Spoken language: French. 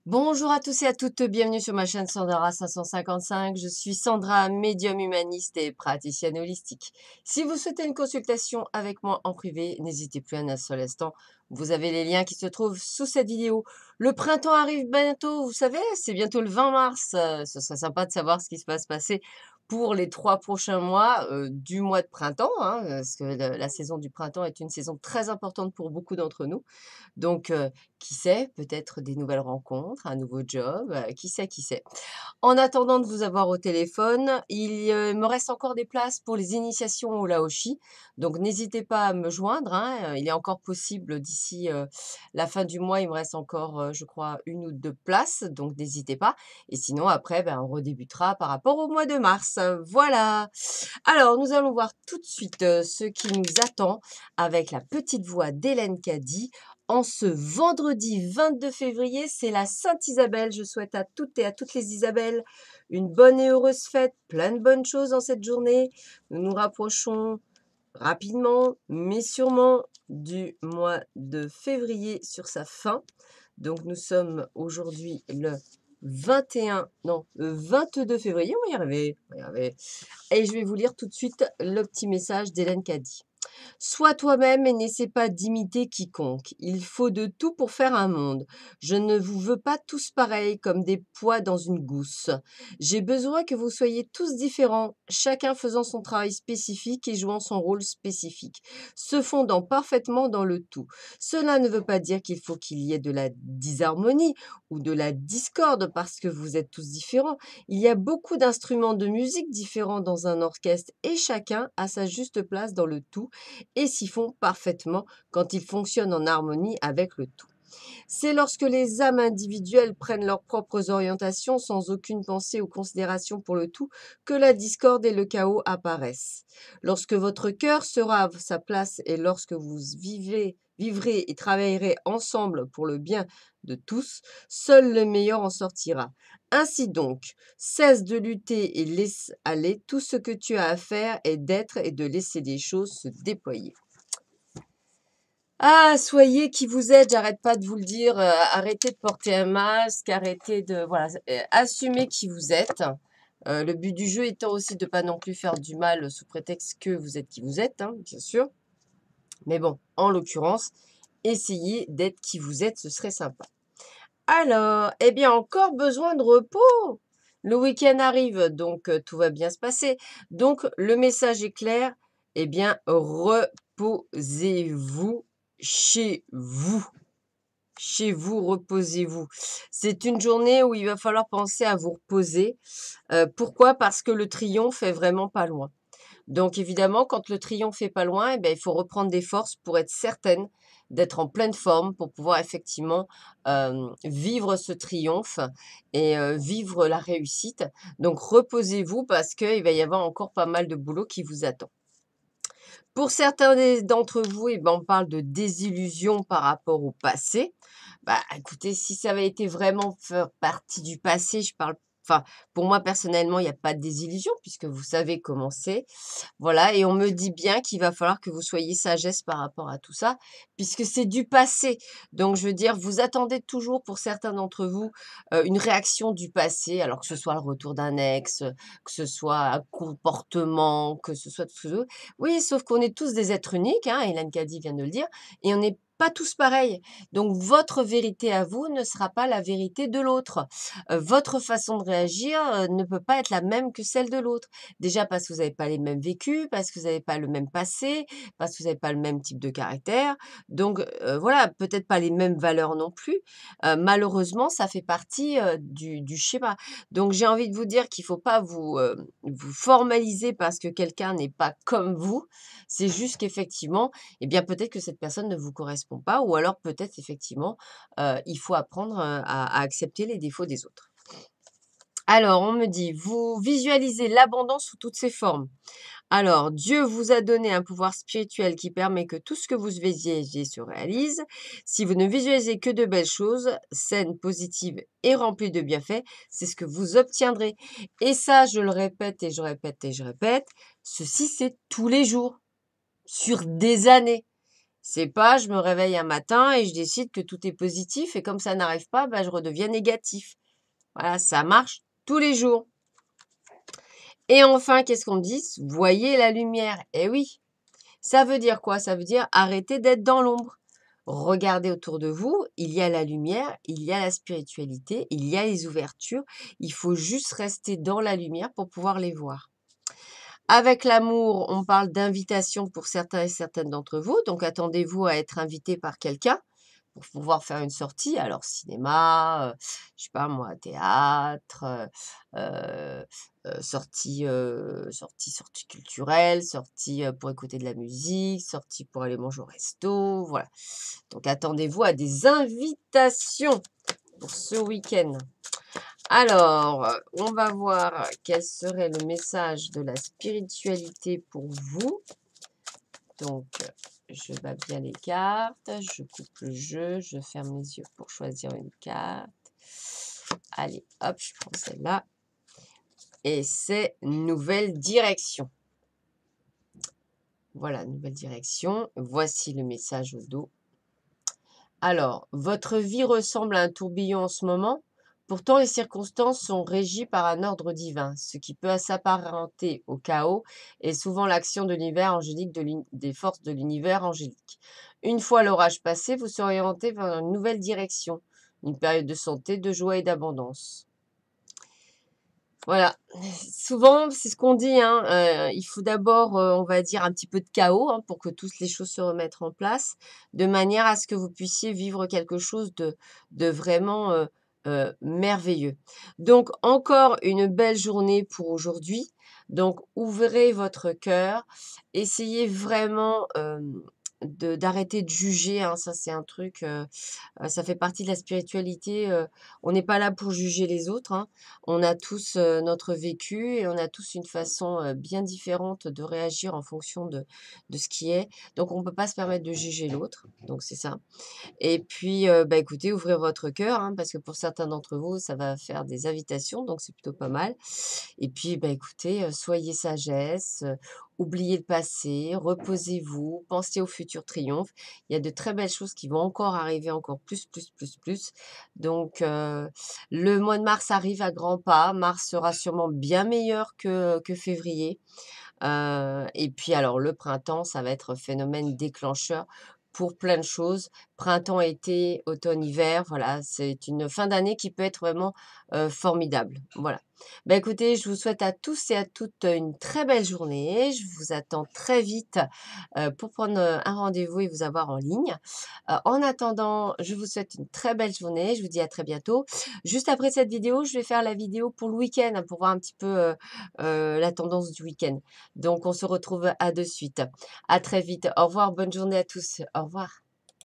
Bonjour à tous et à toutes, bienvenue sur ma chaîne Sandra 555. Je suis Sandra, médium humaniste et praticienne holistique. Si vous souhaitez une consultation avec moi en privé, n'hésitez plus un seul instant. Vous avez les liens qui se trouvent sous cette vidéo. Le printemps arrive bientôt, vous savez, c'est bientôt le 20 mars. Ce serait sympa de savoir ce qui se va se passer pour les 3 prochains mois du mois de printemps, hein, parce que la saison du printemps est une saison très importante pour beaucoup d'entre nous. Donc, qui sait, peut-être des nouvelles rencontres, un nouveau job, qui sait, qui sait. En attendant de vous avoir au téléphone, il me reste encore des places pour les initiations au Laoshi. Donc n'hésitez pas à me joindre, hein, il est encore possible d'ici, la fin du mois, il me reste encore, je crois 1 ou 2 places, donc n'hésitez pas. Et sinon après, ben, on redébutera par rapport au mois de mars. Voilà. Alors nous allons voir tout de suite, ce qui nous attend avec la petite voix d'Hélène Caddy en ce vendredi 22 février, c'est la Sainte Isabelle. Je souhaite à toutes et à toutes les Isabelles une bonne et heureuse fête, plein de bonnes choses dans cette journée. Nous nous rapprochons rapidement, mais sûrement du mois de février sur sa fin. Donc nous sommes aujourd'hui le 21, non, le 22 février, on va y arriver, on va y arriver. Et je vais vous lire tout de suite le petit message d'Hélène Caddy. Sois toi-même et n'essaie pas d'imiter quiconque. Il faut de tout pour faire un monde. Je ne vous veux pas tous pareils comme des pois dans une gousse. J'ai besoin que vous soyez tous différents, chacun faisant son travail spécifique et jouant son rôle spécifique, se fondant parfaitement dans le tout. Cela ne veut pas dire qu'il faut qu'il y ait de la disharmonie ou de la discorde parce que vous êtes tous différents. Il y a beaucoup d'instruments de musique différents dans un orchestre et chacun a sa juste place dans le tout et s'y font parfaitement quand ils fonctionnent en harmonie avec le tout. C'est lorsque les âmes individuelles prennent leurs propres orientations sans aucune pensée ou considération pour le tout que la discorde et le chaos apparaissent. Lorsque votre cœur sera à sa place et lorsque vous vivrez et travaillerez ensemble pour le bien de tous, seul le meilleur en sortira. Ainsi donc, cesse de lutter et laisse aller. Tout ce que tu as à faire est d'être et de laisser les choses se déployer. Ah, soyez qui vous êtes, j'arrête pas de vous le dire, arrêtez de porter un masque, arrêtez de voilà, assumez qui vous êtes. Le but du jeu étant aussi de pas non plus faire du mal sous prétexte que vous êtes qui vous êtes, hein, bien sûr. Mais bon, en l'occurrence, essayez d'être qui vous êtes, ce serait sympa. Alors, eh bien, encore besoin de repos. Le week-end arrive, donc tout va bien se passer. Donc, le message est clair. Eh bien, reposez-vous chez vous. Chez vous, reposez-vous. C'est une journée où il va falloir penser à vous reposer. Pourquoi? Parce que le triomphe est vraiment pas loin. Donc évidemment, quand le triomphe est pas loin, eh bien, il faut reprendre des forces pour être certaine d'être en pleine forme pour pouvoir effectivement vivre ce triomphe et vivre la réussite. Donc reposez-vous parce qu'il va y avoir encore pas mal de boulot qui vous attend. Pour certains d'entre vous, eh ben, on parle de désillusion par rapport au passé. Bah, écoutez, si ça avait été vraiment faire partie du passé, je parle, enfin, pour moi personnellement, il n'y a pas de désillusion puisque vous savez comment c'est. Voilà, et on me dit bien qu'il va falloir que vous soyez sagesse par rapport à tout ça, puisque c'est du passé. Donc, je veux dire, vous attendez toujours, pour certains d'entre vous, une réaction du passé, alors que ce soit le retour d'un ex, que ce soit un comportement, que ce soit tout ce que vous voulez. Oui, sauf qu'on est tous des êtres uniques, hein, Hélène Caddy vient de le dire, et on n'est pas tous pareils. Donc, votre vérité à vous ne sera pas la vérité de l'autre. Votre façon de réagir ne peut pas être la même que celle de l'autre. Déjà parce que vous n'avez pas les mêmes vécus, parce que vous n'avez pas le même passé, parce que vous n'avez pas le même type de caractère. Donc voilà, peut-être pas les mêmes valeurs non plus. Malheureusement, ça fait partie du schéma. Donc j'ai envie de vous dire qu'il ne faut pas vous formaliser parce que quelqu'un n'est pas comme vous. C'est juste qu'effectivement, eh bien peut-être que cette personne ne vous correspond pas, ou alors peut-être effectivement, il faut apprendre à accepter les défauts des autres. Alors, on me dit, vous visualisez l'abondance sous toutes ses formes. Alors, Dieu vous a donné un pouvoir spirituel qui permet que tout ce que vous visualisez se réalise. Si vous ne visualisez que de belles choses, saines, positives et remplies de bienfaits, c'est ce que vous obtiendrez. Et ça, je le répète et je répète et je répète, ceci c'est tous les jours, sur des années. C'est pas je me réveille un matin et je décide que tout est positif et comme ça n'arrive pas, bah, je redeviens négatif. Voilà, ça marche tous les jours. Et enfin, qu'est-ce qu'on me dit? Voyez la lumière. Eh oui, ça veut dire quoi? Ça veut dire arrêtez d'être dans l'ombre. Regardez autour de vous, il y a la lumière, il y a la spiritualité, il y a les ouvertures. Il faut juste rester dans la lumière pour pouvoir les voir. Avec l'amour, on parle d'invitation pour certains et certaines d'entre vous. Donc, attendez-vous à être invité par quelqu'un pour pouvoir faire une sortie. Alors, cinéma, je sais pas moi, théâtre, sortie culturelle, sortie pour écouter de la musique, sortie pour aller manger au resto. Voilà. Donc, attendez-vous à des invitations pour ce week-end. Alors, on va voir quel serait le message de la spiritualité pour vous. Donc, je bats bien les cartes, je coupe le jeu, je ferme les yeux pour choisir une carte. Allez, hop, je prends celle-là. Et c'est nouvelle direction. Voilà, nouvelle direction. Voici le message au dos. Alors, votre vie ressemble à un tourbillon en ce moment. Pourtant, les circonstances sont régies par un ordre divin. Ce qui peut s'apparenter au chaos est souvent l'action de l'univers angélique, des forces de l'univers angélique. Une fois l'orage passé, vous serez orienté vers une nouvelle direction, une période de santé, de joie et d'abondance. Voilà, souvent, c'est ce qu'on dit, hein, il faut d'abord, on va dire, un petit peu de chaos, hein, pour que toutes les choses se remettent en place, de manière à ce que vous puissiez vivre quelque chose de vraiment, merveilleux. Donc encore une belle journée pour aujourd'hui. Donc ouvrez votre cœur, essayez vraiment, d'arrêter de juger, hein, ça c'est un truc, ça fait partie de la spiritualité, on n'est pas là pour juger les autres, hein. On a tous, notre vécu et on a tous une façon, bien différente de réagir en fonction de ce qui est. Donc on ne peut pas se permettre de juger l'autre, donc c'est ça. Et puis, bah, écoutez, ouvrez votre cœur, hein, parce que pour certains d'entre vous, ça va faire des invitations, donc c'est plutôt pas mal. Et puis, bah, écoutez, soyez sagesse, oubliez le passé, reposez-vous, pensez au futur triomphe. Il y a de très belles choses qui vont encore arriver, encore plus, plus, plus, plus. Donc, le mois de mars arrive à grands pas. Mars sera sûrement bien meilleur que février. Et puis alors le printemps, ça va être phénomène déclencheur pour plein de choses. Printemps, été, automne, hiver, voilà, c'est une fin d'année qui peut être vraiment, formidable. Voilà. Bah, écoutez, je vous souhaite à tous et à toutes une très belle journée. Je vous attends très vite, pour prendre, un rendez-vous et vous avoir en ligne. En attendant, je vous souhaite une très belle journée. Je vous dis à très bientôt. Juste après cette vidéo, je vais faire la vidéo pour le week-end, hein, pour voir un petit peu, la tendance du week-end. Donc on se retrouve à de suite. À très vite. Au revoir, bonne journée à tous. Au revoir.